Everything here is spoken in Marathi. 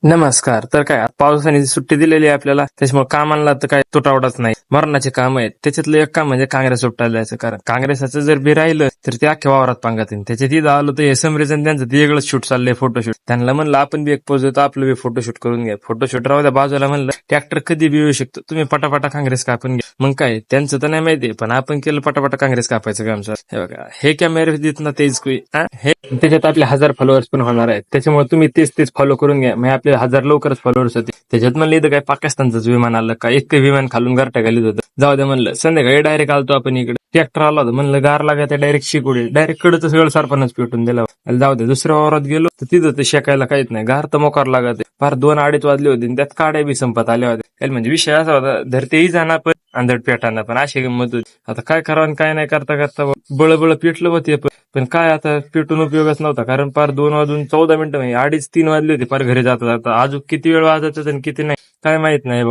नमस्कार. तर काय पावसाने सुट्टी दिलेली आहे आपल्याला, त्याच्यामुळे कामाला तर काय तुटवडाच नाही. मरणाचे काम आहेत. त्याच्यातलं एक काम म्हणजे काँग्रेस उपटायला जायचं. कारण काँग्रेसाचं जर बी राहिलं तर ते अख्ख्या वावरात पांगत येईल. त्याच्यात इथं आलो तर हे समरीजन त्यांचं ते वेगळंच शूट चाललंय, फोटोशूट. त्यांना म्हणलं आपण बी एक पोज देतो, आपलं बी फोटोशूट करून घ्या. फोटोशूट राहू द्या बाजूला, म्हणलं ट्रॅक्टर कधी बी येऊ शकतो, तुम्ही पटापटा काँग्रेस कापून घ्या. मग काय त्यांचं तर नाही माहिती, पण आपण केलं पटापटा काँग्रेस कापायचं काम. सर हे बघा, हे कॅमेरे देत ना तेच हे त्याच्यात आपले 1000 फॉलोअर्स पण होणार आहेत. त्याच्यामुळे तुम्ही तेच फॉलो करून घ्या. मग आपले 1000 लवकरच फॉलोअर्स होते. त्याच्यात म्हणलं इथं काय पाकिस्तानचंच विमान आलं का, इतकं विमान खालून गारट्या घालीत होतं. जाऊ दे म्हणलं, संध्याकाळी डायरेक्ट आलतो आपण इकडे, ट्रॅक्टर आला होता, म्हणलं गार लागायचं डायरेक्ट शिकुडी, डायरेक्ट कडचं सगळं सरपणच पेटून दिलं. जाऊ दे, दुसऱ्या वावरात गेलो तर तिथं तर शेकायला काहीच नाही, गार तर मोकार लागत. फार 2-2:30 वाजले होते, त्यात काड्या बी संपत आल्या होत्या. म्हणजे विषय असा होता, धरतेही जाणार पण आंधळ पेटाना पण, अशी गंमत होती. आता काय करावं आणि काय नाही करता करता बळबळ पेटलं होते. पण काय आता पेटून उपयोगच नव्हता, कारण पार 2:14 म्हणजे 2:30 3 वाजले होते पार घरी जाता जाता. अजून किती वेळ वाजत आणि किती नाही काय माहित नाही.